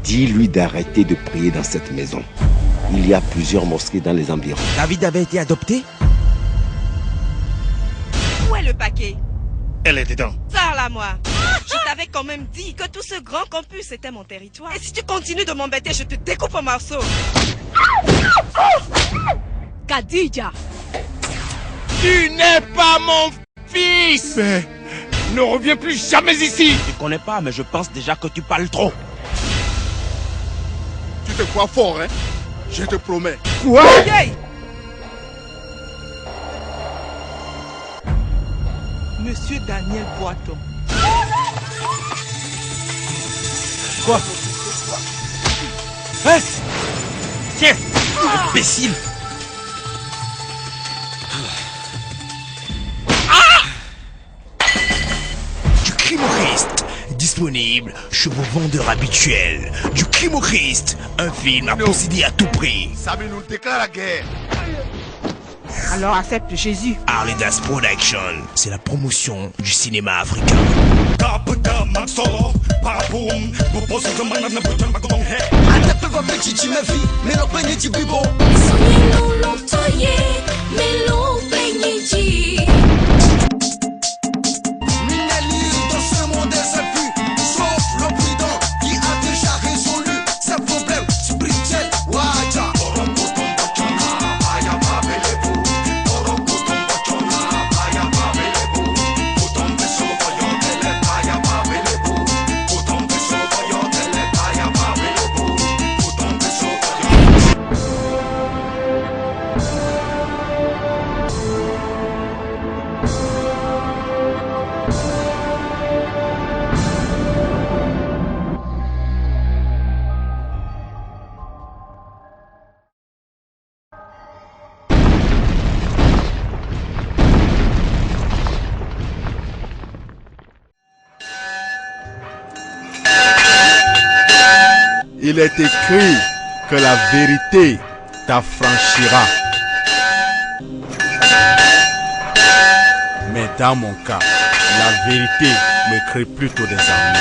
Dis-lui d'arrêter de prier dans cette maison. Il y a plusieurs mosquées dans les environs. David avait été adopté? Où est le paquet? Elle est dedans. Sors-la, moi. Je t'avais quand même dit que tout ce grand campus était mon territoire. Et si tu continues de m'embêter, je te découpe en morceaux. Khadija. Tu n'es pas mon fils. Mais ne reviens plus jamais ici. Je ne connais pas, mais je pense déjà que tu parles trop. Tu te crois fort, hein? Je te promets. Quoi? Hey! Monsieur Daniel Boiton. Quoi? Hein? Tiens, imbécile. Du Crime-Au-Christ, disponible chez vos vendeurs habituels. Du Crime-Au-Christ, un film à posséder à tout prix. Samy nous déclare la guerre. Alors accepte Jésus. Arledas Production, c'est la promotion du cinéma africain. Il est écrit que la vérité t'affranchira. Mais dans mon cas, la vérité me crée plutôt des ennuis.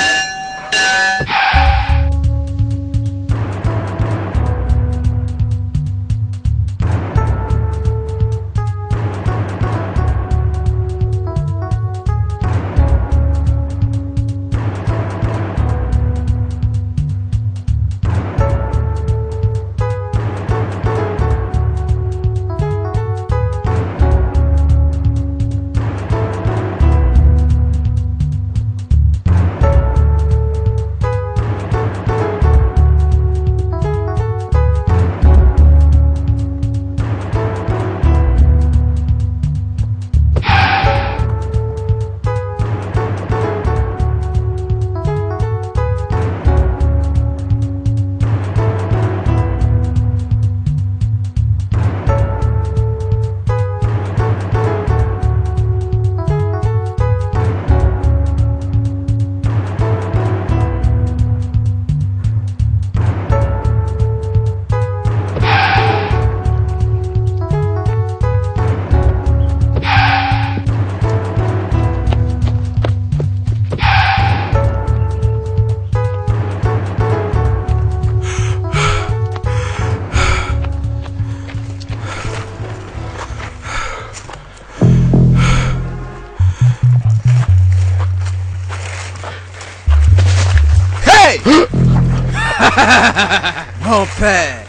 Mon père,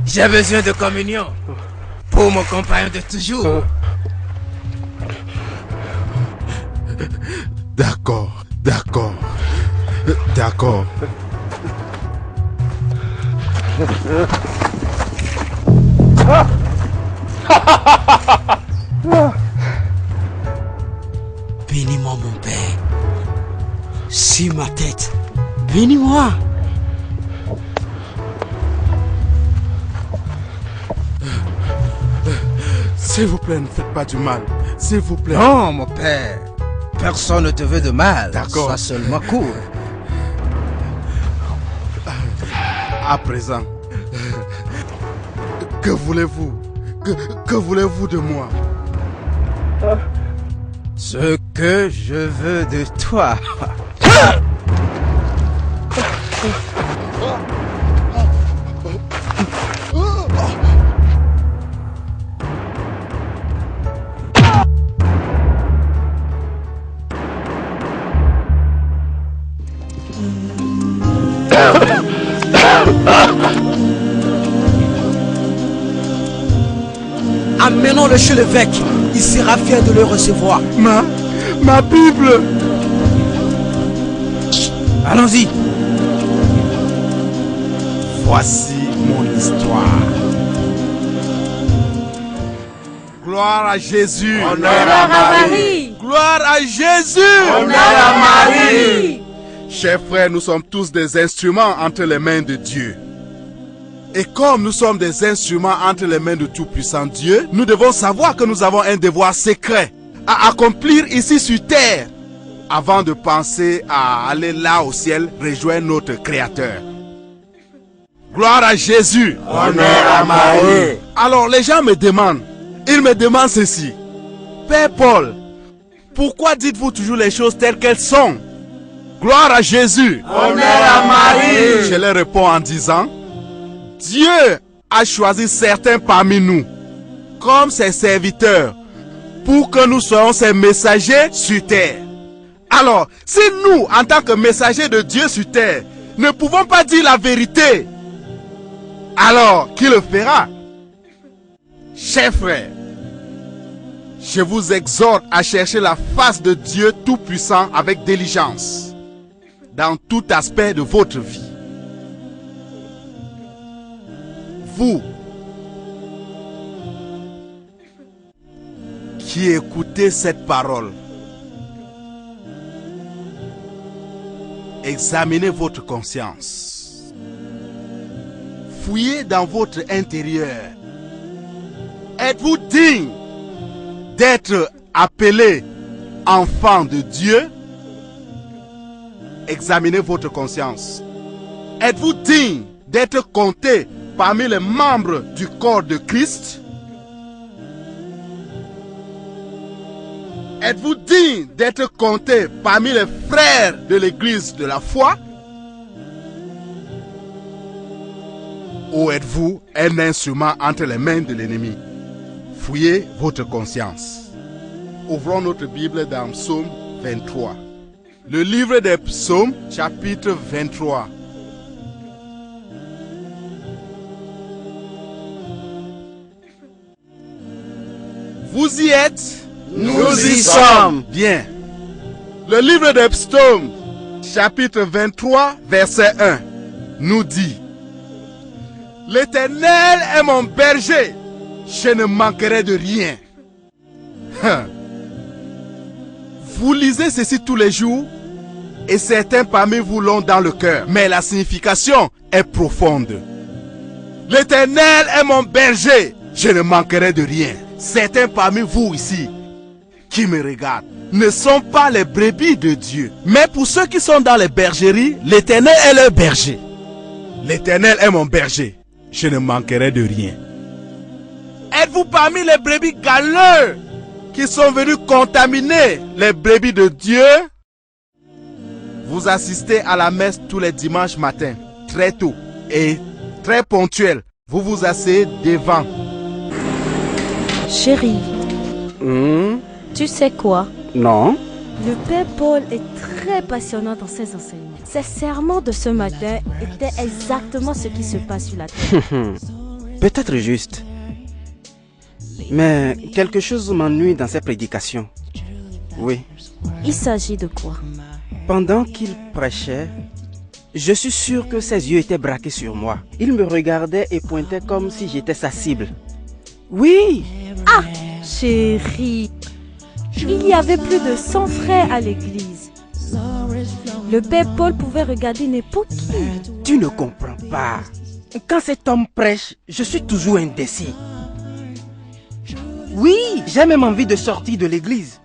j'ai besoin de communion pour mon compagnon de toujours. D'accord, d'accord, d'accord. Bénis-moi, mon père. Sur ma tête. Bénis-moi. S'il vous plaît, ne faites pas du mal. S'il vous plaît. Non, mon père. Personne ne te veut de mal. D'accord. Sois seulement cool. À présent, que voulez-vous? Que voulez-vous de moi? Ce que je veux de toi. Amenons-le chez l'évêque. Il sera fier de le recevoir. Ma Bible. Allons-y. Voici mon histoire. Gloire à Jésus. Honneur à Marie. Gloire à Jésus. Honneur à Marie. Chers frères, nous sommes tous des instruments entre les mains de Dieu. Et comme nous sommes des instruments entre les mains de Tout-Puissant Dieu, nous devons savoir que nous avons un devoir secret à accomplir ici sur terre avant de penser à aller là au ciel rejoindre notre Créateur. Gloire à Jésus. Honneur à Marie. Alors les gens me demandent, ils me demandent ceci. Père Paul, pourquoi dites-vous toujours les choses telles qu'elles sont? Gloire à Jésus. Honneur à Marie. Je leur réponds en disant, Dieu a choisi certains parmi nous comme ses serviteurs pour que nous soyons ses messagers sur terre. Alors, si nous, en tant que messagers de Dieu sur terre, ne pouvons pas dire la vérité, alors qui le fera? Chers frères, je vous exhorte à chercher la face de Dieu Tout-Puissant avec diligence dans tout aspect de votre vie. Vous qui écoutez cette parole, examinez votre conscience. Fouillez dans votre intérieur. Êtes-vous digne d'être appelé enfant de Dieu? Examinez votre conscience. Êtes-vous digne d'être compté parmi les membres du corps de Christ? Êtes-vous digne d'être compté parmi les frères de l'église de la foi? Ou êtes-vous un instrument entre les mains de l'ennemi? Fouillez votre conscience. Ouvrons notre Bible dans Psaume 23. Le livre des Psaumes, chapitre 23. Vous y êtes? Nous y sommes. Bien. Le livre des Psaumes, chapitre 23, verset 1, nous dit: L'Éternel est mon berger, je ne manquerai de rien. Vous lisez ceci tous les jours et certains parmi vous l'ont dans le cœur, mais la signification est profonde. L'Éternel est mon berger, je ne manquerai de rien. Certains parmi vous ici qui me regardent ne sont pas les brebis de Dieu. Mais pour ceux qui sont dans les bergeries, l'Éternel est leur berger. L'Éternel est mon berger, je ne manquerai de rien. Êtes-vous parmi les brebis galeux qui sont venus contaminer les brebis de Dieu? Vous assistez à la messe tous les dimanches matins, très tôt et très ponctuel. Vous vous asseyez devant. Chérie, tu sais quoi? Non. Le Père Paul est très passionnant dans ses enseignements. Ses sermons de ce matin étaient exactement ce qui se passe sur la terre. Peut-être juste. Mais quelque chose m'ennuie dans ses prédications. Oui. Il s'agit de quoi? Pendant qu'il prêchait, je suis sûr que ses yeux étaient braqués sur moi. Il me regardait et pointait comme si j'étais sa cible. Oui. Ah, chérie, il y avait plus de 100 frères à l'église. Le Père Paul pouvait regarder n'importe qui. Tu ne comprends pas. Quand cet homme prêche, je suis toujours indécis. Oui, j'ai même envie de sortir de l'église.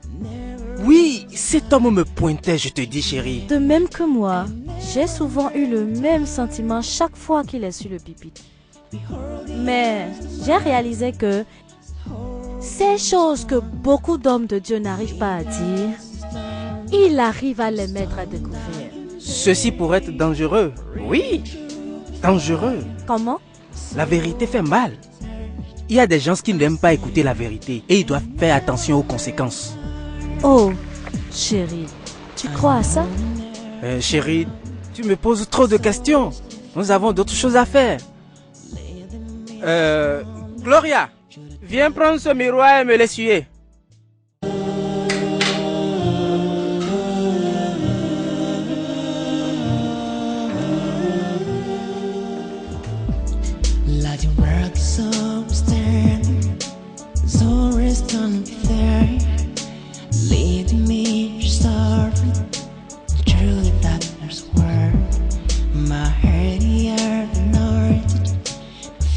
Oui, cet homme me pointait, je te dis, chérie. De même que moi, j'ai souvent eu le même sentiment chaque fois qu'il est sur le pupitre. Mais j'ai réalisé que ces choses que beaucoup d'hommes de Dieu n'arrivent pas à dire, il arrive à les mettre à découvert. Ceci pourrait être dangereux, oui. dangereux. Comment? La vérité fait mal. Il y a des gens qui n'aiment pas écouter la vérité et ils doivent faire attention aux conséquences. Oh, chérie, tu crois à ça? Chérie, tu me poses trop de questions. Nous avons d'autres choses à faire. Gloria, viens prendre ce miroir et me l'essuyer. Like the rock so standing, so rest on there, leading me starving through the darkness world. My head here the north,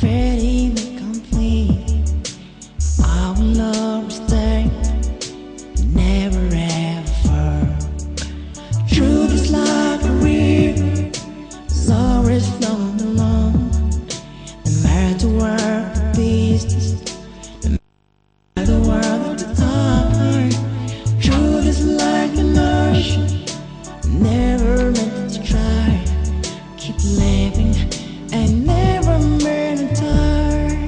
very complete. Our love stay, never ever. Through this life a river, always flowing along. No matter where the business, no matter where the time, truth is like an ocean, never meant to try. Keep living and never meant to die.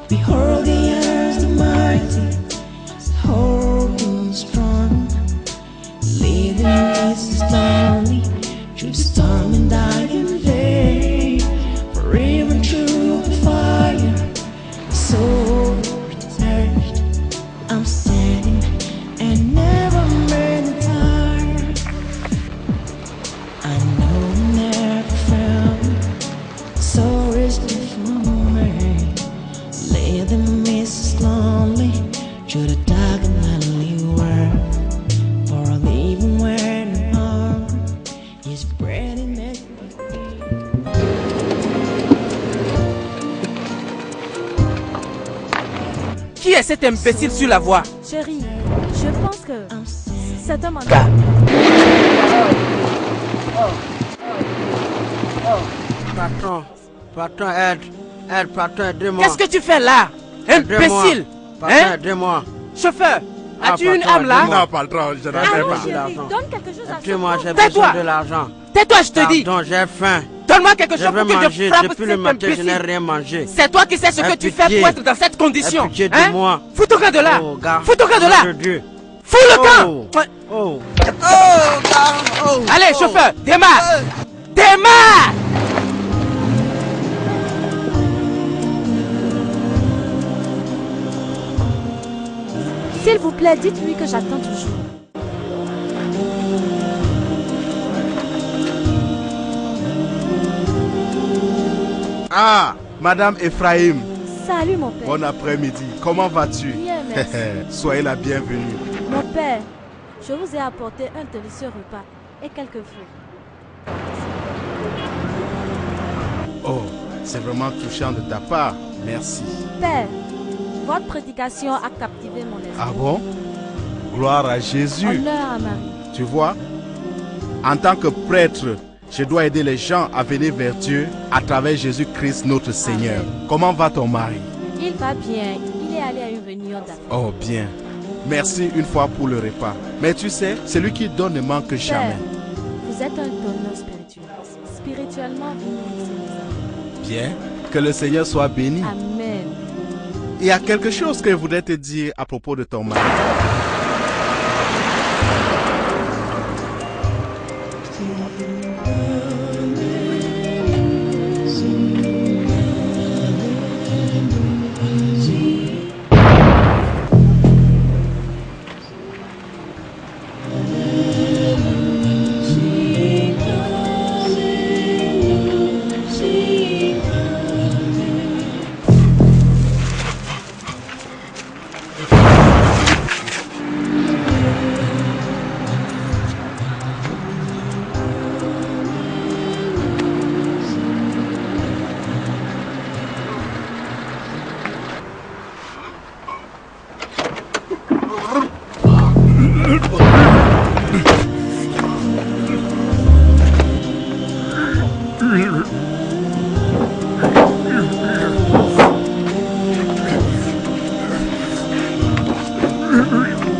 Behold the earth almighty, holding strong, leading me so slowly through the storm and dying day. Even through the fire, so thirst, I'm standing and never made tired. I know I never felt so risky for me. Leading me so slowly through the dark and lonely world. For even when I'm hungry, His bread and milk. Qui est cet imbécile sur la voie? Chérie, je pense que c'est un mandat. Patron, aide, patron, aidez-moi. Qu'est-ce que tu fais là? Imbécile! Patron, aidez-moi. Chauffeur, as-tu une patron, âme là? Non, patron, je n'en ai Allons, pas. chérie, donne quelque chose à ce Aidez-moi, j'ai Tais-toi. besoin de l'argent. Tais-toi, je te dis! Pardon, j'ai faim. Donne-moi quelque Je chose veux pour que manger. je frappe Depuis cet le matin, je n'ai imbécile. rien mangé. C'est toi qui sais ce que Aie tu fais pitié. pour être dans cette condition. Aie pitié de Hein? moi. Fous ton camp de là! Oh, gars. Fous ton camp de là! Nom de Dieu. Fous le camp! Oh. Ouais. Oh. Allez, chauffeur, démarre! Démarre! S'il vous plaît, dites-lui que j'attends toujours. Ah, Madame Ephraim, Salut mon père. bon après-midi. Comment vas-tu? Bien, merci. Soyez la bienvenue. Mon père, je vous ai apporté un délicieux repas et quelques fruits. Oh, c'est vraiment touchant de ta part. Merci. Père, votre prédication a captivé mon esprit. Ah bon? Gloire à Jésus. Honneur à Marie. Tu vois, en tant que prêtre, je dois aider les gens à venir vers Dieu à travers Jésus-Christ notre Seigneur. Amen. Comment va ton mari? Il va bien. Il est allé à une réunion d'affaires. Oh bien. Merci une fois pour le repas. Mais tu sais, celui qui donne ne manque jamais. Père, vous êtes un donneur spirituel. Spirituellement, vous nourrissez les âmes. Bien. Que le Seigneur soit béni. Amen. Il y a quelque chose que je voudrais te dire à propos de ton mari.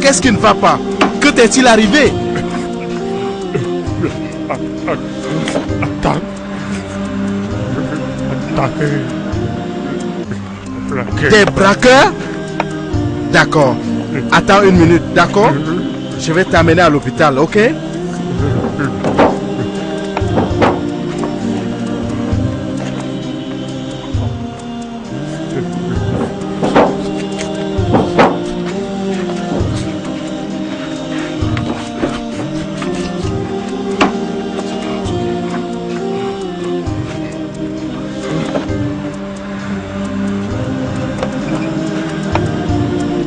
Qu'est-ce qui ne va pas? Que t'est-il arrivé? Attends, Des braqueurs? D'accord. Attends une minute, d'accord? Je vais t'amener à l'hôpital, ok?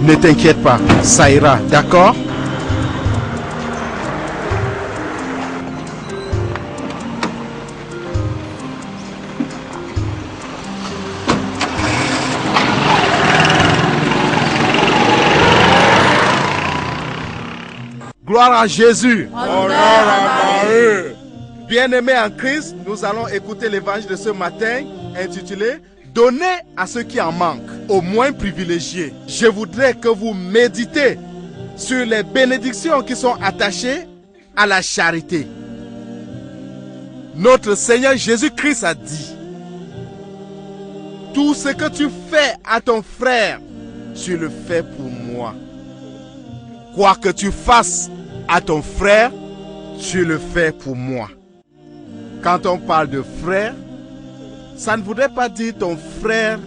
Ne t'inquiète pas, ça ira, d'accord? Gloire à Jésus. Bien-aimés en Christ, nous allons écouter l'évangile de ce matin intitulé « Donnez à ceux qui en manquent, aux moins privilégiés ». Je voudrais que vous méditez sur les bénédictions qui sont attachées à la charité. Notre Seigneur Jésus-Christ a dit « Tout ce que tu fais à ton frère, tu le fais pour moi. Quoi que tu fasses à ton frère, tu le fais pour moi. » Quand on parle de frère, ça ne voudrait pas dire ton frère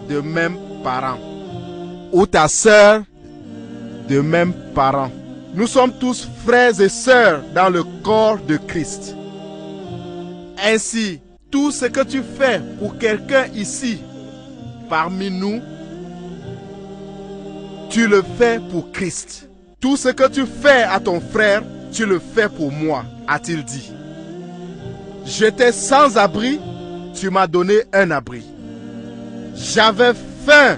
de même parent ou ta sœur de même parent. Nous sommes tous frères et sœurs dans le corps de Christ. Ainsi, tout ce que tu fais pour quelqu'un ici, parmi nous, tu le fais pour Christ. Tout ce que tu fais à ton frère, tu le fais pour moi, a-t-il dit. J'étais sans abri, tu m'as donné un abri. J'avais faim,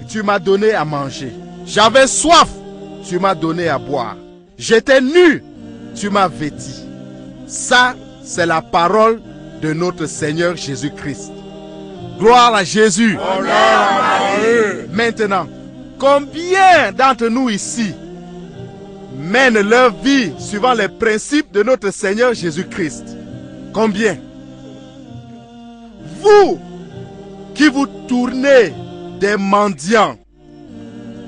tu m'as donné à manger. J'avais soif, tu m'as donné à boire. J'étais nu, tu m'as vêti. Ça, c'est la parole de notre Seigneur Jésus-Christ. Gloire à Jésus. Maintenant, combien d'entre nous ici mènent leur vie suivant les principes de notre Seigneur Jésus-Christ? Combien? Vous qui vous tournez des mendiants,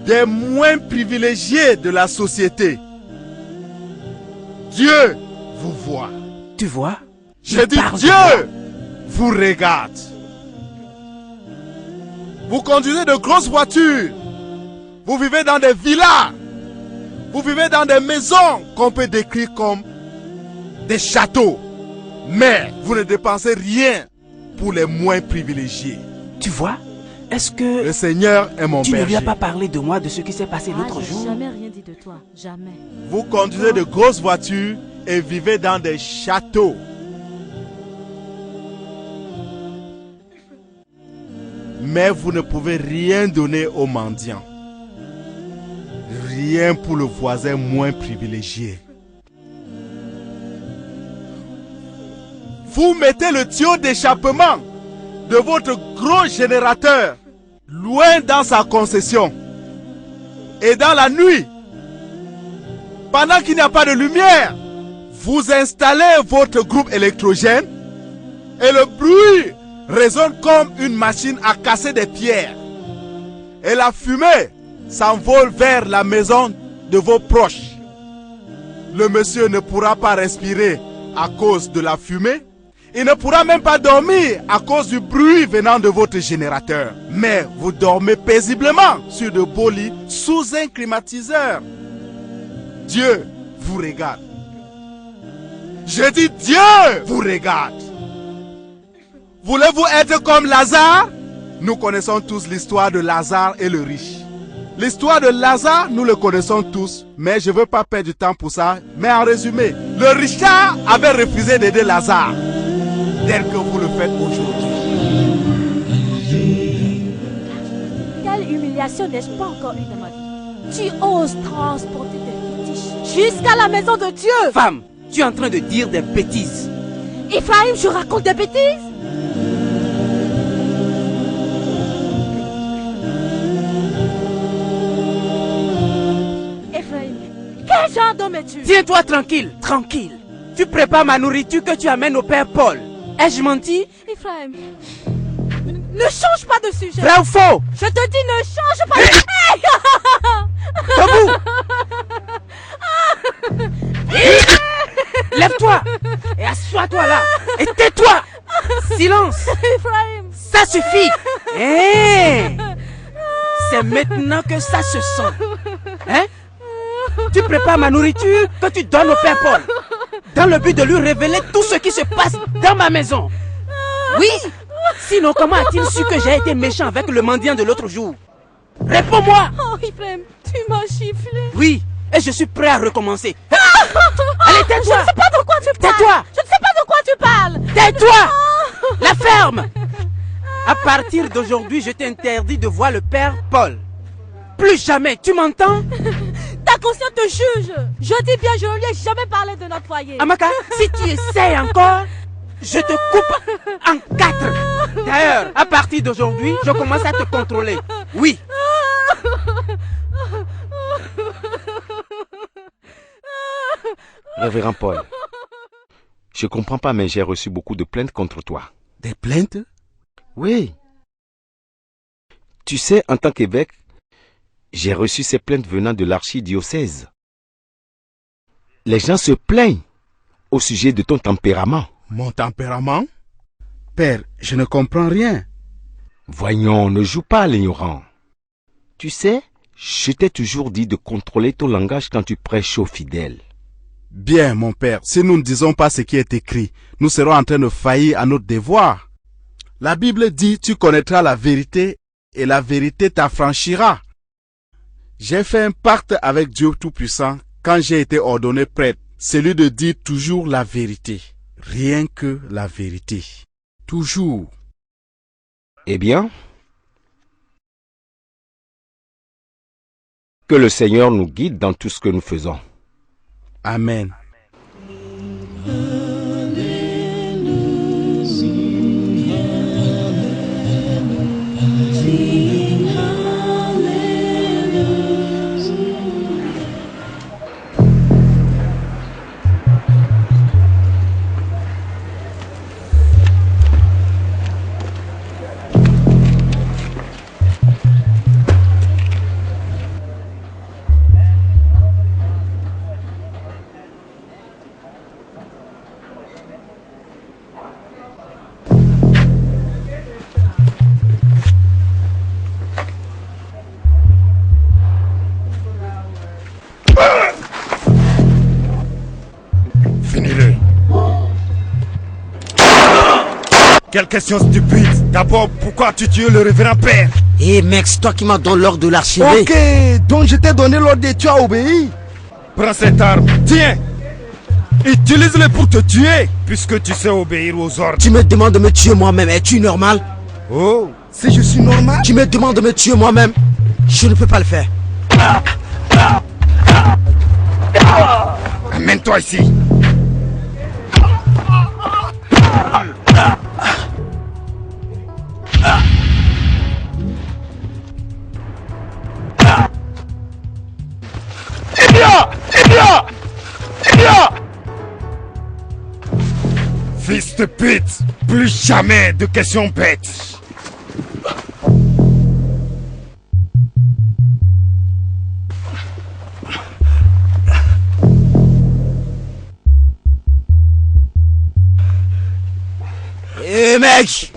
des moins privilégiés de la société, Dieu vous voit. Tu vois? Je dis Dieu vous regarde. Vous conduisez de grosses voitures. Vous vivez dans des villas. Vous vivez dans des maisons qu'on peut décrire comme des châteaux. Mais vous ne dépensez rien pour les moins privilégiés. Tu vois? Est-ce que le Seigneur est mon berger? Tu ne lui as pas parlé de moi, de ce qui s'est passé l'autre jour? J'ai jamais rien dit de toi, jamais. Vous conduisez de grosses voitures et vivez dans des châteaux. Mais vous ne pouvez rien donner aux mendiants. Rien pour le voisin moins privilégié. Vous mettez le tuyau d'échappement de votre gros générateur loin dans sa concession. Et dans la nuit, pendant qu'il n'y a pas de lumière, vous installez votre groupe électrogène et le bruit résonne comme une machine à casser des pierres. Et la fumée s'envole vers la maison de vos proches. Le monsieur ne pourra pas respirer à cause de la fumée. Il ne pourra même pas dormir à cause du bruit venant de votre générateur. Mais vous dormez paisiblement sur de beaux lits sous un climatiseur. Dieu vous regarde. Je dis Dieu vous regarde. Voulez-vous être comme Lazare? Nous connaissons tous l'histoire de Lazare et le riche. L'histoire de Lazare, nous le connaissons tous, mais je ne veux pas perdre du temps pour ça. Mais en résumé, le richard avait refusé d'aider Lazare, tel que vous le faites aujourd'hui. Quelle humiliation n'ai-je pas encore eue dans ma vie? Tu oses transporter tes fétiches jusqu'à la maison de Dieu. Femme, tu es en train de dire des bêtises. Ephraim, je raconte des bêtises? Quel genre d'homme es-tu? Tiens-toi tranquille, tranquille. Tu prépares ma nourriture que tu amènes au Père Paul. Ai-je menti? Ephraim, Ne change pas de sujet. Vrai ou faux? Je te dis, ne change pas de... Debout. Lève-toi et assois-toi là. Et tais-toi. Silence. Ibrahim. Ça suffit. Hey. C'est maintenant que ça se sent. Hein? Tu prépares ma nourriture que tu donnes au Père Paul, dans le but de lui révéler tout ce qui se passe dans ma maison. Oui. Sinon, comment a-t-il su que j'ai été méchant avec le mendiant de l'autre jour? Réponds-moi. Oh, Ibrahim, tu m'as giflé. Oui, et je suis prêt à recommencer. Allez, tais-toi. Je ne sais pas de quoi tu parles. Tais-toi. Je ne sais pas de quoi tu parles. Tais-toi. La ferme. À partir d'aujourd'hui, je t'interdis de voir le Père Paul. Plus jamais, tu m'entends? Ta conscience te juge. Je dis bien, je ne lui ai jamais parlé de notre foyer. Amaka, si tu essaies encore, je te coupe en 4. D'ailleurs, à partir d'aujourd'hui, je commence à te contrôler. Oui. Révérend Paul, je comprends pas, mais j'ai reçu beaucoup de plaintes contre toi. Des plaintes? Oui. Tu sais, en tant qu'évêque, j'ai reçu ces plaintes venant de l'archidiocèse. Les gens se plaignent au sujet de ton tempérament. Mon tempérament? Père, je ne comprends rien. Voyons, ne joue pas à l'ignorant. Tu sais, je t'ai toujours dit de contrôler ton langage quand tu prêches aux fidèles. Bien, mon père, si nous ne disons pas ce qui est écrit, nous serons en train de faillir à notre devoir. La Bible dit, tu connaîtras la vérité et la vérité t'affranchira. J'ai fait un pacte avec Dieu Tout-Puissant quand j'ai été ordonné prêtre, celui de dire toujours la vérité. Rien que la vérité. Toujours. Eh bien, que le Seigneur nous guide dans tout ce que nous faisons. Amen. Finis-le. Quelle question stupide. D'abord, pourquoi tu tues le révérend père? Eh mec, c'est toi qui m'as donné l'ordre de l'archiver. Ok, donc je t'ai donné l'ordre et tu as obéi. Prends cette arme. Tiens. Utilise-le pour te tuer, puisque tu sais obéir aux ordres. Tu me demandes de me tuer moi-même. Es-tu normal? Oh. Si je suis normal? Tu me demandes de me tuer moi-même. Je ne peux pas le faire. Amène-toi ici. Fils de pute, plus jamais de questions bêtes. Eh mec!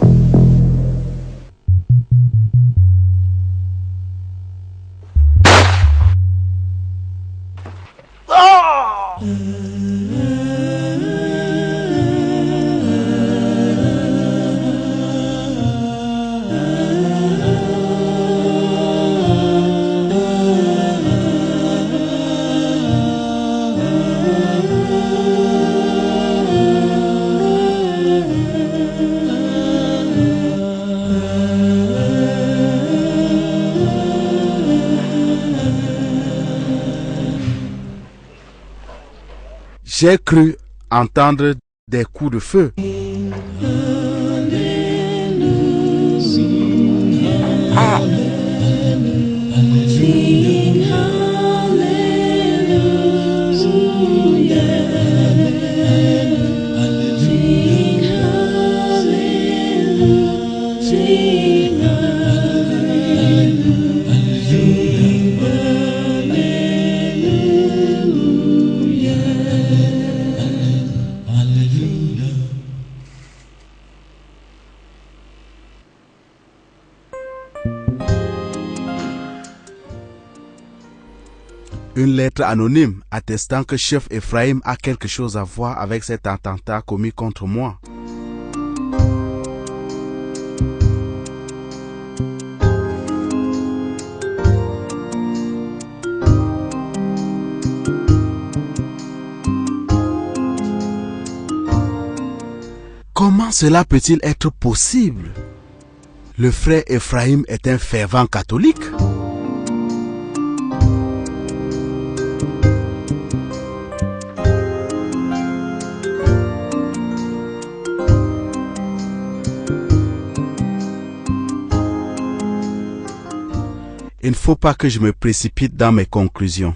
J'ai cru entendre des coups de feu. Ah. Hallelujah. Une lettre anonyme attestant que chef Ephraim a quelque chose à voir avec cet attentat commis contre moi. Comment cela peut-il être possible? Le frère Ephraim est un fervent catholique. Il ne faut pas que je me précipite dans mes conclusions.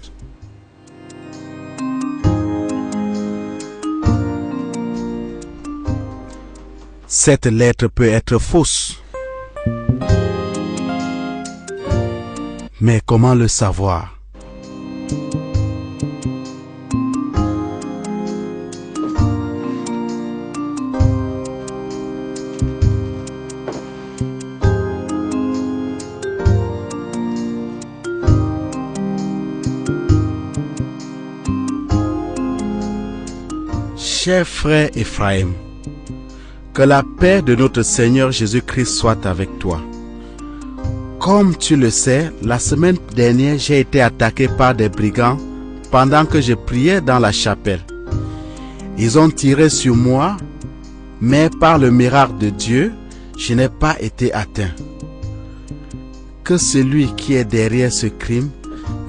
Cette lettre peut être fausse. Mais comment le savoir? Cher frère Ephraim, que la paix de notre Seigneur Jésus-Christ soit avec toi. Comme tu le sais, la semaine dernière, j'ai été attaqué par des brigands pendant que je priais dans la chapelle. Ils ont tiré sur moi, mais par le miracle de Dieu, je n'ai pas été atteint. Que celui qui est derrière ce crime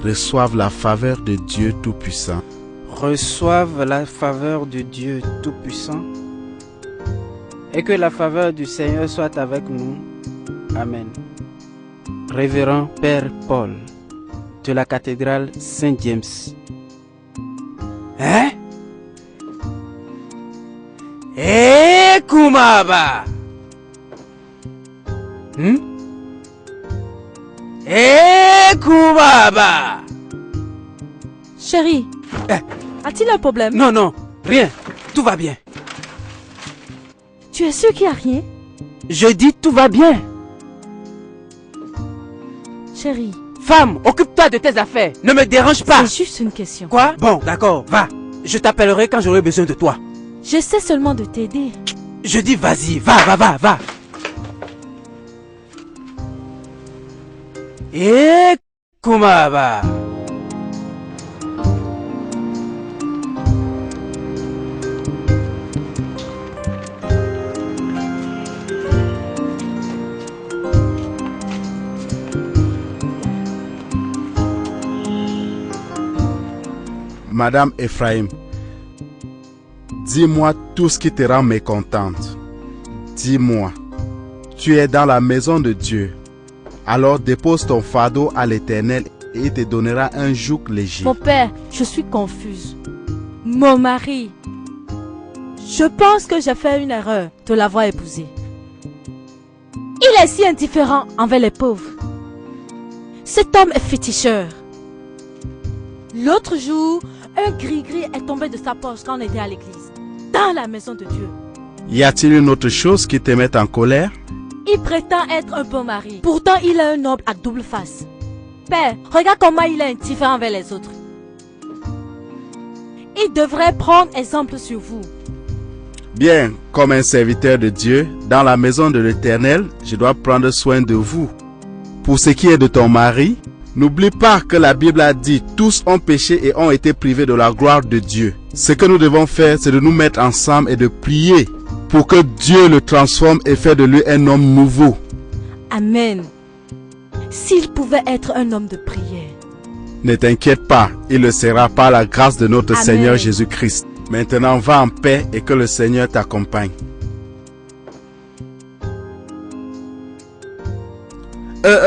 reçoive la faveur de Dieu Tout-Puissant. Reçoive la faveur de Dieu Tout-Puissant et que la faveur du Seigneur soit avec nous. Amen. Révérend Père Paul de la cathédrale Saint-James. Hein? Eh, Kumaba! Eh, Kumaba! Chérie, a-t-il un problème? Non, non, rien. Tout va bien. Tu es sûr qu'il n'y a rien? Je dis tout va bien. Chérie. Femme, occupe-toi de tes affaires. Ne me dérange pas. C'est juste une question. Quoi? Bon, d'accord, va. Je t'appellerai quand j'aurai besoin de toi. J'essaie seulement de t'aider. Je dis vas-y, va. Eh, Kumaba. Madame Ephraim, dis-moi tout ce qui te rend mécontente. Dis-moi, tu es dans la maison de Dieu. Alors dépose ton fardeau à l'Éternel et il te donnera un joug léger. Mon père, je suis confuse. Mon mari, je pense que j'ai fait une erreur de l'avoir épousé. Il est si indifférent envers les pauvres. Cet homme est féticheur. L'autre jour, un gris-gris est tombé de sa poche quand on était à l'église, dans la maison de Dieu. Y a-t-il une autre chose qui te mette en colère? Il prétend être un bon mari. Pourtant, il est un homme à double face. Père, regarde comment il est indifférent envers les autres. Il devrait prendre exemple sur vous. Bien, comme un serviteur de Dieu, dans la maison de l'Éternel, je dois prendre soin de vous. Pour ce qui est de ton mari, n'oublie pas que la Bible a dit « Tous ont péché et ont été privés de la gloire de Dieu ». Ce que nous devons faire, c'est de nous mettre ensemble et de prier pour que Dieu le transforme et fait de lui un homme nouveau. Amen. S'il pouvait être un homme de prière. Ne t'inquiète pas, il le sera par la grâce de notre Amen. Seigneur Jésus-Christ. Maintenant, va en paix et que le Seigneur t'accompagne.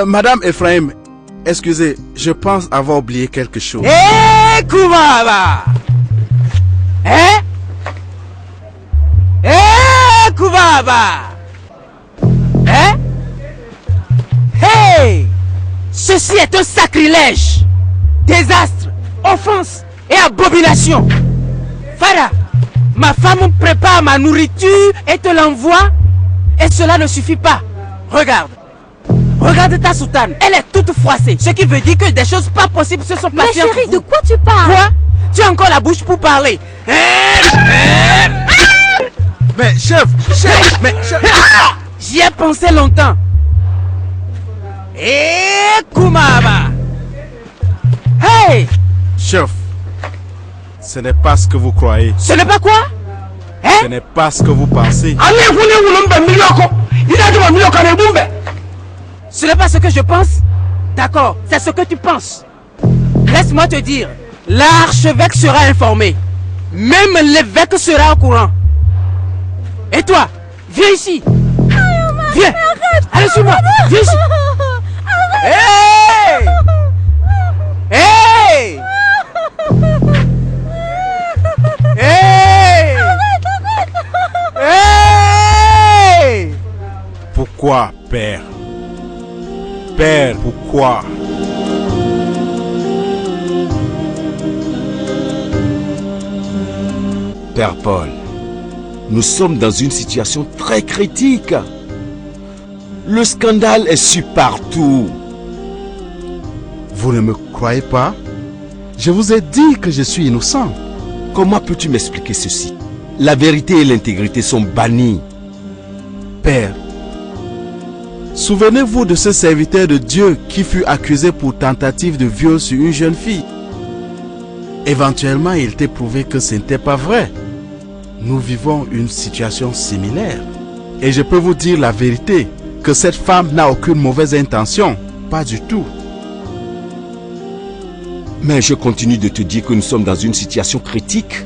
Madame Ephraim, excusez, je pense avoir oublié quelque chose. Eh, Kumaba! Hein? Eh, Kumaba! Hein? Hey! Ceci est un sacrilège! Désastre, offense et abomination! Farah, ma femme prépare ma nourriture et te l'envoie, et cela ne suffit pas. Regarde, Regarde ta soutane, elle est toute froissée. Ce qui veut dire que des choses pas possibles se sont Mais passées entre chérie, vous. de quoi tu parles? Quoi? Tu as encore la bouche pour parler. Mais chef, mais chef. J'y ai pensé longtemps. Et Kumaba. Hey! Chef, ce n'est pas ce que vous croyez. Ce n'est pas quoi? Ce n'est pas ce que vous pensez. Ce n'est pas ce que je pense? D'accord, c'est ce que tu penses. Laisse-moi te dire, l'archevêque sera informé. Même l'évêque sera au courant. Et toi, viens ici. Viens. Allez, suis-moi. Viens ici. Hey! Hey! Hey! Hey! Pourquoi, père? Père, pourquoi? Père Paul, nous sommes dans une situation très critique. Le scandale est su partout. Vous ne me croyez pas? Je vous ai dit que je suis innocent. Comment peux-tu m'expliquer ceci? La vérité et l'intégrité sont bannies. Père, souvenez-vous de ce serviteur de Dieu qui fut accusé pour tentative de viol sur une jeune fille. Éventuellement, il t'est prouvé que ce n'était pas vrai. Nous vivons une situation similaire. Et je peux vous dire la vérité, que cette femme n'a aucune mauvaise intention. Pas du tout. Mais je continue de te dire que nous sommes dans une situation critique.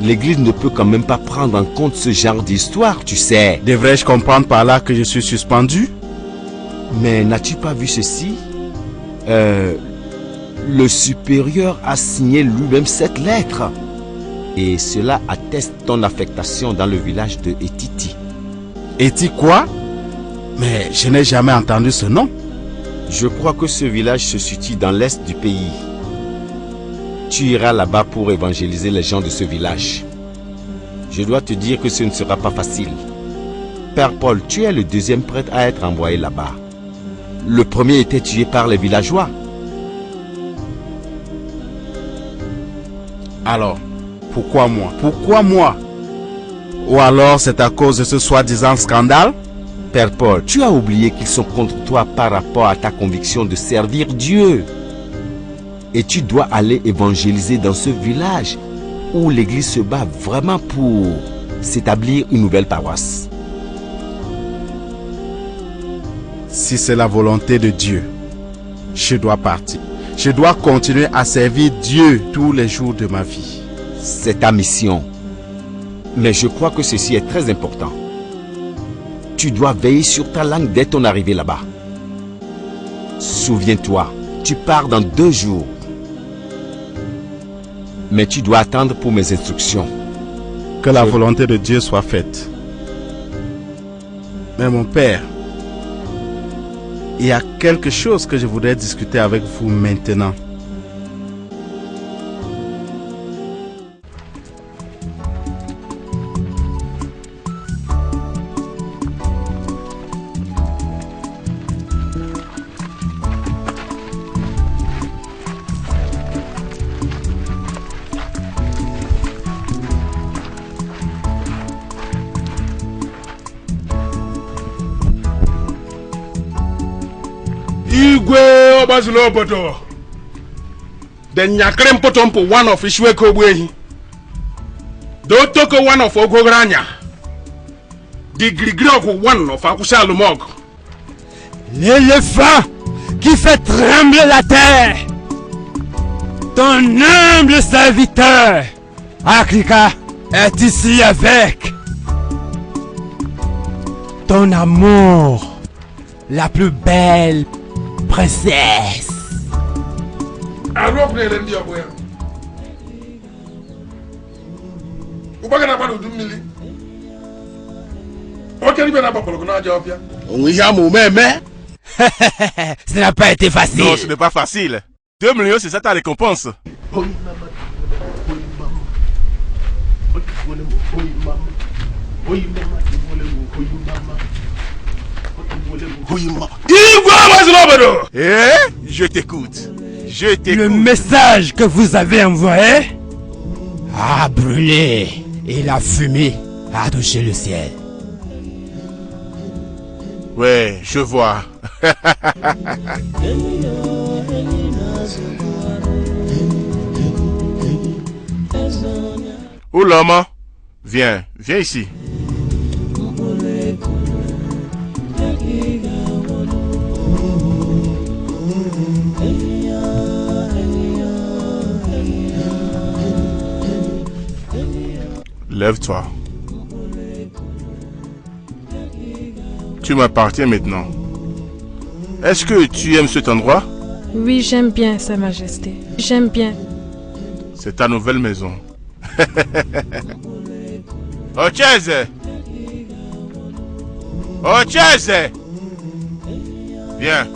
L'Église ne peut quand même pas prendre en compte ce genre d'histoire, tu sais. Devrais-je comprendre par là que je suis suspendu? Mais n'as-tu pas vu ceci? Le supérieur a signé lui-même cette lettre. Et cela atteste ton affectation dans le village de Etiti. Eti quoi? Mais je n'ai jamais entendu ce nom. Je crois que ce village se situe dans l'est du pays. Tu iras là-bas pour évangéliser les gens de ce village. Je dois te dire que ce ne sera pas facile. Père Paul, tu es le deuxième prêtre à être envoyé là-bas. Le premier était tué par les villageois. Alors, pourquoi moi? Pourquoi moi? Ou alors c'est à cause de ce soi-disant scandale? Père Paul, tu as oublié qu'ils sont contre toi par rapport à ta conviction de servir Dieu. Et tu dois aller évangéliser dans ce village où l'église se bat vraiment pour s'établir une nouvelle paroisse. Si c'est la volonté de Dieu, je dois partir. Je dois continuer à servir Dieu tous les jours de ma vie. C'est ta mission. Mais je crois que ceci est très important. Tu dois veiller sur ta langue dès ton arrivée là-bas. Souviens-toi, tu pars dans 2 jours. Mais tu dois attendre pour mes instructions. Que la volonté de Dieu soit faite. Mais mon père, il y a quelque chose que je voudrais discuter avec vous maintenant. Igwe Obazulu obodo. The nyakre mpotompo one of Ishweko Ogbuehi. Do toko one of Ogogranya. The Grigrioko one of Akushalumog. L'éléphant qui fait trembler la terre. Ton humble serviteur, Akrika, est ici avec ton amour, la plus belle princesse. Alors, ndi oboya. Ubagana balo dumili. Okeri bena papolo na jawpia. Ça n'a pas été facile. Non, ce n'est pas facile. 2 millions, c'est ça ta récompense. Je t'écoute. Je t'écoute. Le message que vous avez envoyé a brûlé et la fumée a touché le ciel. Ouais, je vois. Oulama, viens ici. Lève-toi. Tu m'appartiens maintenant. Est-ce que tu aimes cet endroit? Oui, j'aime bien, Sa Majesté. J'aime bien. C'est ta nouvelle maison. Ocheze! Ocheze! Viens.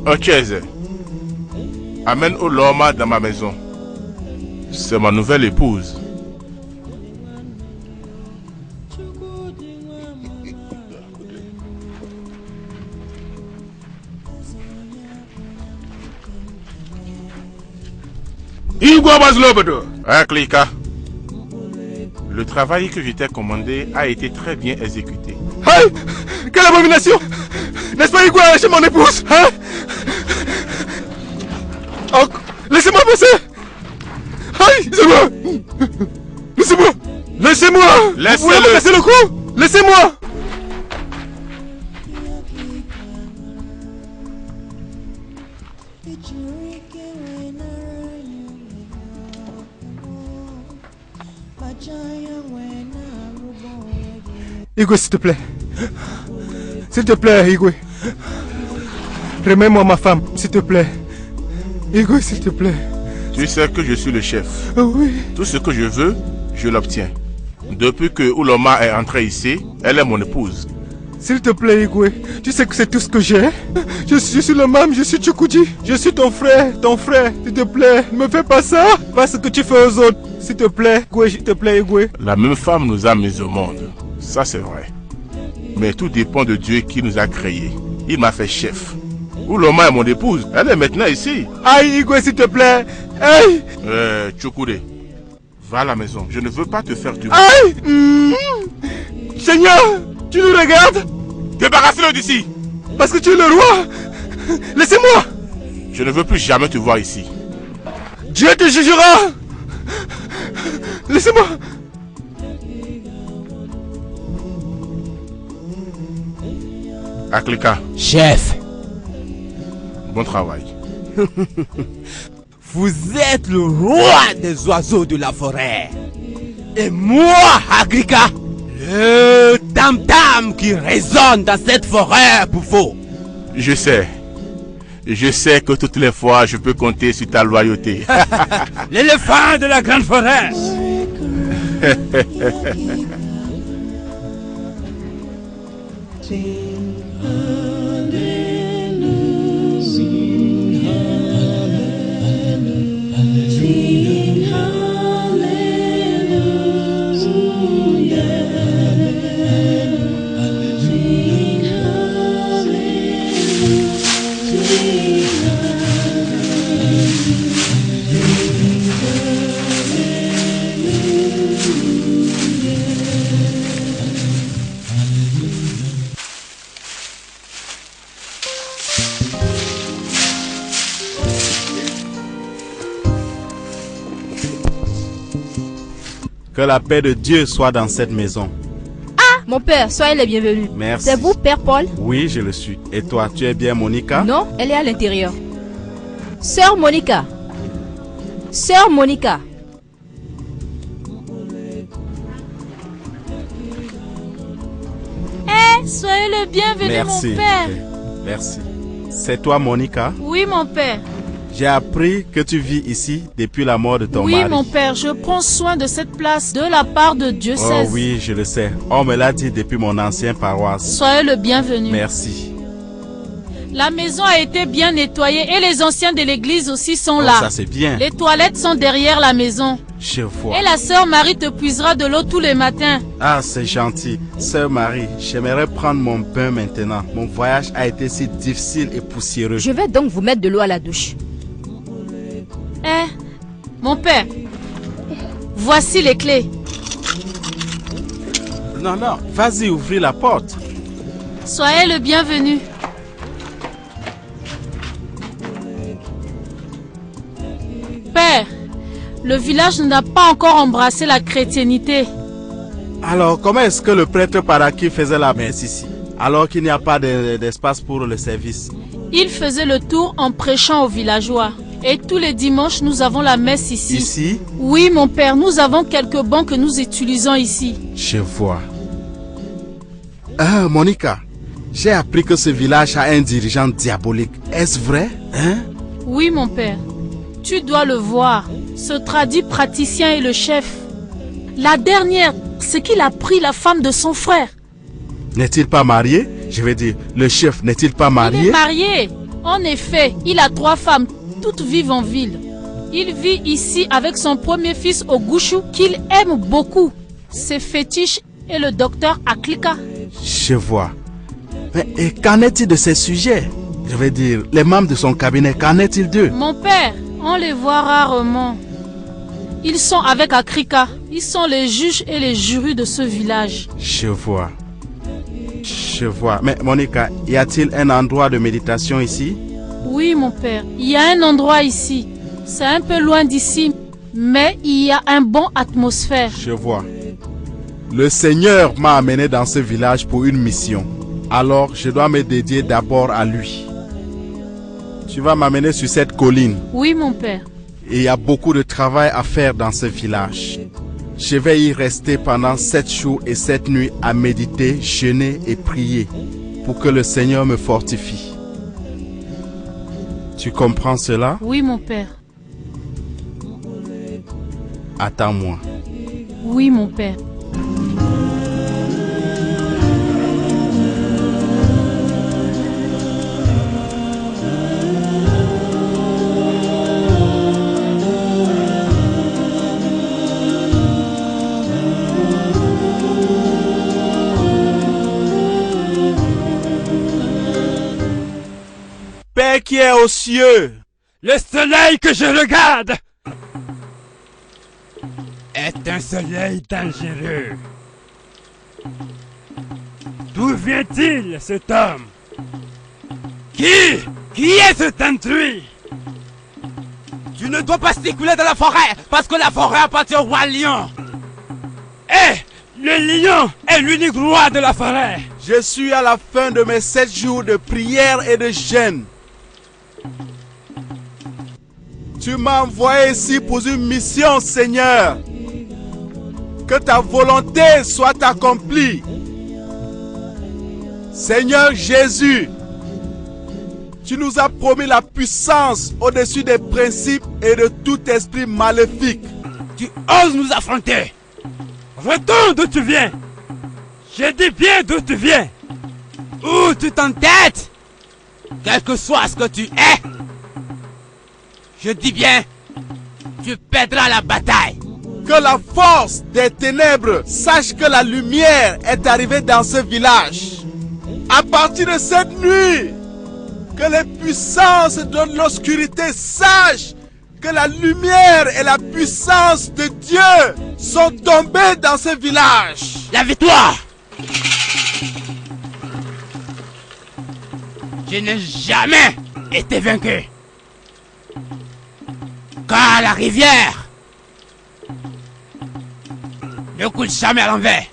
Ocheze. Amène Ouloma dans ma maison. C'est ma nouvelle épouse. Klika. Le travail que je t'ai commandé a été très bien exécuté. Hey! Quelle abomination! N'est-ce pas Igwe a lâché mon épouse? Hein? Oh, laissez-moi passer! Hey! Laissez-moi! Laissez-moi! Laissez-moi! Vous voulez me casser le cou? Laissez-moi! Igwe, s'il te plaît. S'il te plaît, Igwe. Remets-moi ma femme, s'il te plaît. Igwe, s'il te plaît. Tu sais que je suis le chef. Oh oui. Tout ce que je veux, je l'obtiens. Depuis que Ouloma est entrée ici, elle est mon épouse. S'il te plaît, Igwe. Tu sais que c'est tout ce que j'ai. Je suis le même, je suis Chukwudi. Je suis ton frère. S'il te plaît, ne me fais pas ça. Pas ce que tu fais aux autres. S'il te plaît, Igwe, s'il te plaît, Igwe. La même femme nous a mis au monde. Ça c'est vrai. Mais tout dépend de Dieu qui nous a créés. Il m'a fait chef. Ouloma est mon épouse. Elle est maintenant ici. Aïe, Igwe, s'il te plaît. Aïe. Chukwudi, va à la maison. Je ne veux pas te faire du mal. Aïe. Seigneur, tu nous regardes? Débarrasse-le d'ici. Parce que tu es le roi. Laissez-moi. Je ne veux plus jamais te voir ici. Dieu te jugera. Laissez-moi. Aklika. Chef. Bon travail. Vous êtes le roi des oiseaux de la forêt. Et moi, Agrika, le tam-tam qui résonne dans cette forêt pour vous. Je sais. Je sais que toutes les fois, je peux compter sur ta loyauté. L'éléphant de la grande forêt. Que la paix de Dieu soit dans cette maison. Ah, mon père, soyez les bienvenus. Merci. C'est vous, Père Paul? Oui, je le suis. Et toi, tu es bien Monica? Non, elle est à l'intérieur. Sœur Monica. Sœur Monica. Soyez le bienvenu, Merci, mon père. Merci. C'est toi, Monica? Oui, mon père. J'ai appris que tu vis ici depuis la mort de ton Oui, mari. mon père, je prends soin de cette place de la part de Dieu. Oh oui, je le sais. On me l'a dit depuis mon ancien paroisse. Soyez le bienvenu. Merci. La maison a été bien nettoyée et les anciens de l'église aussi sont là. Ça c'est bien. Les toilettes sont derrière la maison. Je vois. Et la sœur Marie te puisera de l'eau tous les matins. Ah, c'est gentil. Sœur Marie, j'aimerais prendre mon bain maintenant. Mon voyage a été si difficile et poussiéreux. Je vais donc vous mettre de l'eau à la douche. Mon père, voici les clés. Non, non, vas-y, ouvrir la porte. Soyez le bienvenu. Père, le village n'a pas encore embrassé la chrétienté. Alors, comment est-ce que le prêtre Paraki faisait la messe ici, alors qu'il n'y a pas d'espace pour le service? Il faisait le tour en prêchant aux villageois. Et tous les dimanches, nous avons la messe ici. Ici? Oui, mon père, nous avons quelques bancs que nous utilisons ici. Je vois. Ah, Monica, j'ai appris que ce village a un dirigeant diabolique. Est-ce vrai, hein? Oui, mon père. Tu dois le voir. Ce tradit praticien est le chef. La dernière, c'est qu'il a pris la femme de son frère. N'est-il pas marié? Je veux dire, le chef n'est-il pas marié? Il est marié. En effet, il a 3 femmes. Toutes vivent en ville. Il vit ici avec son premier fils Ogushu qu'il aime beaucoup. Ses fétiches et le docteur Aklika. Je vois. Mais et qu'en est-il de ces sujets? Je veux dire, les membres de son cabinet, qu'en est-il d'eux? Mon père, on les voit rarement. Ils sont avec Akrika. Ils sont les juges et les jurys de ce village. Je vois. Je vois. Mais Monica, y a-t-il un endroit de méditation ici? Oui, mon père. Il y a un endroit ici. C'est un peu loin d'ici, mais il y a une bonne atmosphère. Je vois. Le Seigneur m'a amené dans ce village pour une mission. Alors, je dois me dédier d'abord à lui. Tu vas m'amener sur cette colline. Oui, mon père. Et il y a beaucoup de travail à faire dans ce village. Je vais y rester pendant 7 jours et 7 nuits à méditer, jeûner et prier pour que le Seigneur me fortifie. Tu comprends cela? Oui, mon père. Attends-moi. Oui, mon père. Père qui est aux cieux, le soleil que je regarde est un soleil dangereux. D'où vient-il, cet homme? Qui est cet intrus? Tu ne dois pas circuler dans la forêt, parce que la forêt appartient au roi lion. Le lion est l'unique roi de la forêt. Je suis à la fin de mes 7 jours de prière et de jeûne. Tu m'as envoyé ici pour une mission, Seigneur. Que ta volonté soit accomplie. Seigneur Jésus, tu nous as promis la puissance au-dessus des principes et de tout esprit maléfique. Tu oses nous affronter. Retourne d'où tu viens. Je dis bien d'où tu viens. Où tu t'entêtes, quel que soit ce que tu es. Je dis bien, tu perdras la bataille. Que la force des ténèbres sache que la lumière est arrivée dans ce village. À partir de cette nuit, que les puissances de l'obscurité sachent que la lumière et la puissance de Dieu sont tombées dans ce village. La victoire! Je n'ai jamais été vaincu. Car la rivière ne coule jamais à l'envers.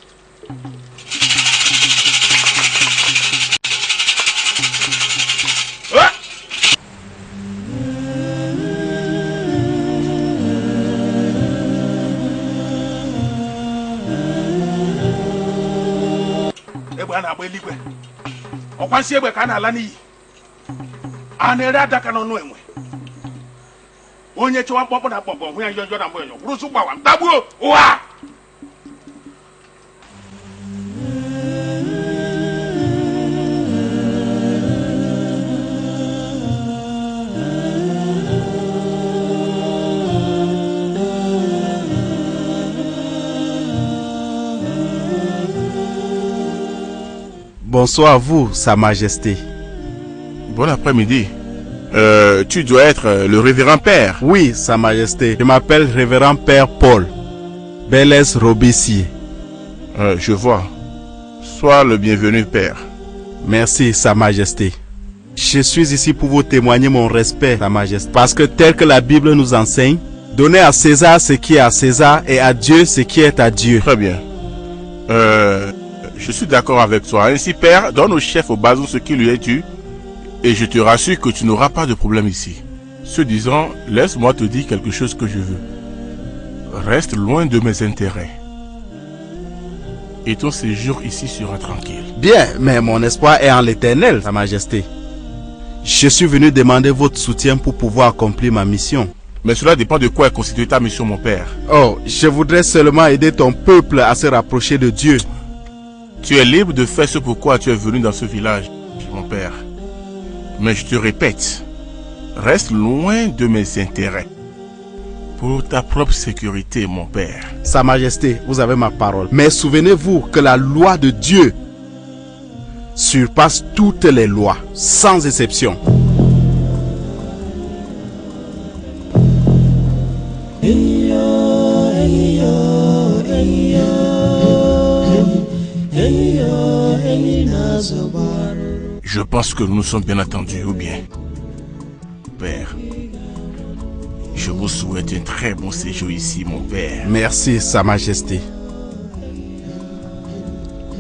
Okwansi egbe ka na-ala n'iyi a na-ere adaka n'ọnụ enwe onye chọwa mkpọkpọ na mkpọkpọ hụ ya njọ na mgbe njọ kwụrụsụ gbawa mtagbuo ụwa. Bonsoir à vous, Sa Majesté. Bon après-midi. Tu dois être le révérend père. Oui, Sa Majesté. Je m'appelle révérend père Paul Belez Robessier. Je vois. Sois le bienvenu, père. Merci, Sa Majesté. Je suis ici pour vous témoigner mon respect, Sa Majesté. Parce que tel que la Bible nous enseigne, donnez à César ce qui est à César et à Dieu ce qui est à Dieu. Très bien. Je suis d'accord avec toi. Ainsi, père, donne au chef au bason ce qui lui est dû. Et je te rassure que tu n'auras pas de problème ici. Ce disant, laisse-moi te dire quelque chose que je veux. Reste loin de mes intérêts. Et ton séjour ici sera tranquille. Bien, mais mon espoir est en l'Éternel, Sa Majesté. Je suis venu demander votre soutien pour pouvoir accomplir ma mission. Mais cela dépend de quoi est constituée ta mission, mon père. Oh, je voudrais seulement aider ton peuple à se rapprocher de Dieu. Tu es libre de faire ce pourquoi tu es venu dans ce village, mon père. Mais je te répète, reste loin de mes intérêts. Pour ta propre sécurité, mon père. Sa Majesté, vous avez ma parole. Mais souvenez-vous que la loi de Dieu surpasse toutes les lois, sans exception. Je pense que nous nous sommes bien attendus, ou bien, père. Je vous souhaite un très bon séjour ici, mon père. Merci, Sa Majesté.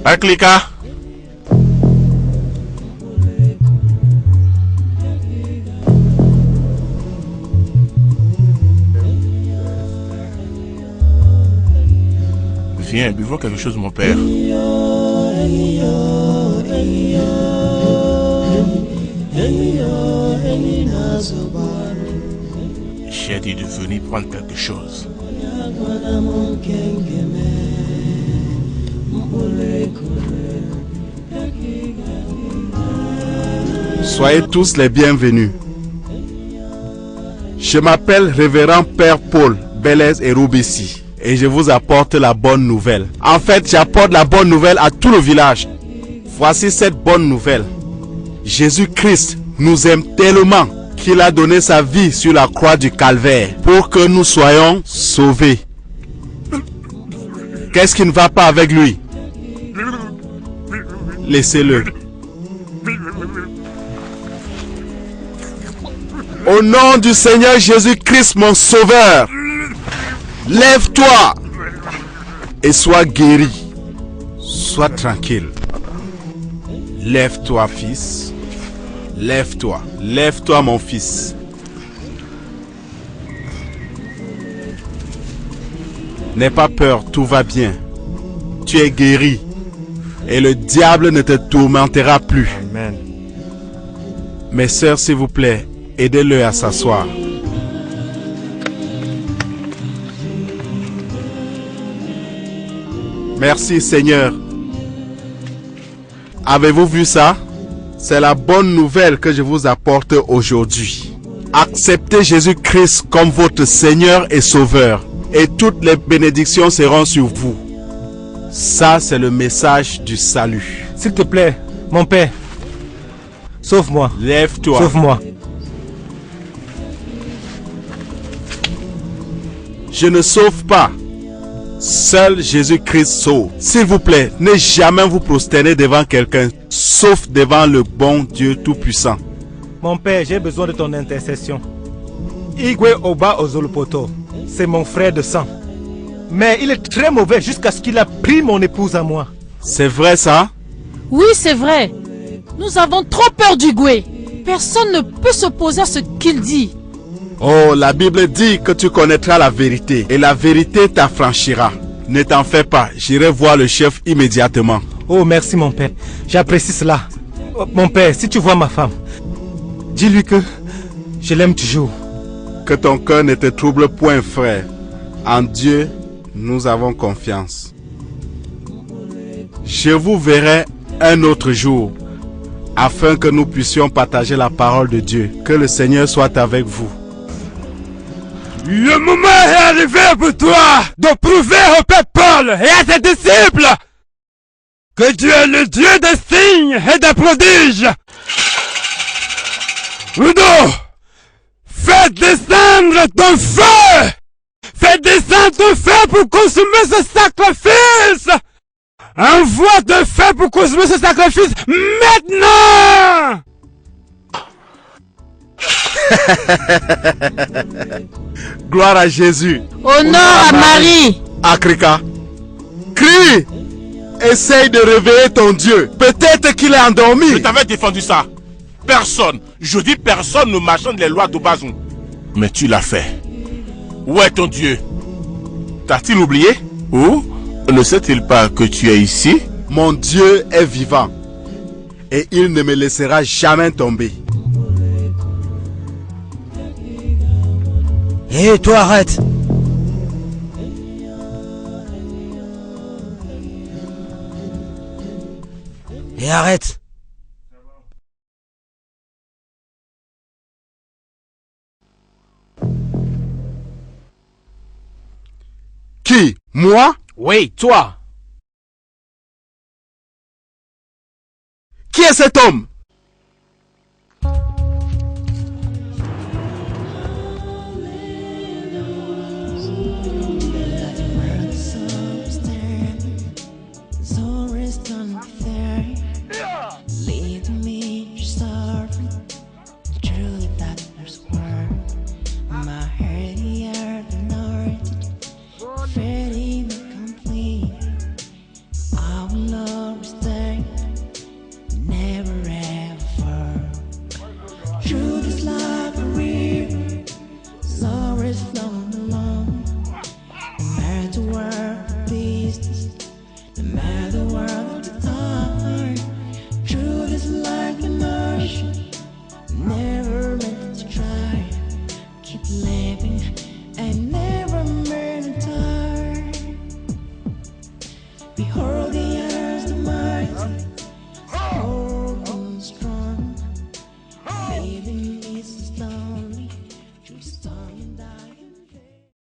Aklika. Viens, buvons quelque chose, mon père. J'ai dit de venir prendre quelque chose. Soyez tous les bienvenus. Je m'appelle révérend père Paul Belez et Robessi et je vous apporte la bonne nouvelle. En fait, j'apporte la bonne nouvelle à tout le village. Voici cette bonne nouvelle. Jésus-Christ nous aime tellement qu'il a donné sa vie sur la croix du calvaire pour que nous soyons sauvés. Qu'est-ce qui ne va pas avec lui? Laissez-le. Au nom du Seigneur Jésus-Christ, mon sauveur, lève-toi et sois guéri. Sois tranquille. Lève-toi, fils. Lève-toi. Lève-toi, mon fils. N'aie pas peur, tout va bien. Tu es guéri. Et le diable ne te tourmentera plus. Amen. Mes sœurs, s'il vous plaît, aidez-le à s'asseoir. Merci, Seigneur. Avez-vous vu ça? C'est la bonne nouvelle que je vous apporte aujourd'hui. Acceptez Jésus-Christ comme votre Seigneur et Sauveur. Et toutes les bénédictions seront sur vous. Ça, c'est le message du salut. S'il te plaît, mon père, sauve-moi. Lève-toi. Sauve-moi. Je ne sauve pas. Seul Jésus-Christ sauve. S'il vous plaît, ne jamais vous prosterner devant quelqu'un, sauf devant le bon Dieu Tout-Puissant. Mon père, j'ai besoin de ton intercession. Igwe Oba Ozolopoto, c'est mon frère de sang. Mais il est très mauvais jusqu'à ce qu'il a pris mon épouse à moi. C'est vrai ça? Oui, c'est vrai. Nous avons trop peur du Goué. Personne ne peut s'opposer à ce qu'il dit. Oh, la Bible dit que tu connaîtras la vérité et la vérité t'affranchira. Ne t'en fais pas, j'irai voir le chef immédiatement. Oh, merci mon père, j'apprécie cela. Oh, mon père, si tu vois ma femme, dis-lui que je l'aime toujours. Que ton cœur ne te trouble point, frère. En Dieu, nous avons confiance. Je vous verrai un autre jour, afin que nous puissions partager la parole de Dieu. Que le Seigneur soit avec vous. Le moment est arrivé pour toi de prouver au peuple et à ses disciples que tu es le Dieu des signes et des prodiges. Udo, fais descendre ton feu. Fais descendre ton feu pour consommer ce sacrifice. Envoie ton feu pour consommer ce sacrifice maintenant. Gloire à Jésus. Honneur à Marie. Africa. Crie. Essaye de réveiller ton Dieu. Peut-être qu'il est endormi. Je t'avais défendu ça. Personne, je dis personne ne marchande les lois d'Obazoun. Mais tu l'as fait. Où est ton Dieu? T'a-t-il oublié? Ou ne sait-il pas que tu es ici? Mon Dieu est vivant. Et il ne me laissera jamais tomber. Hé, toi, arrête. Et arrête. Qui? Moi? Oui, toi. Qui est cet homme?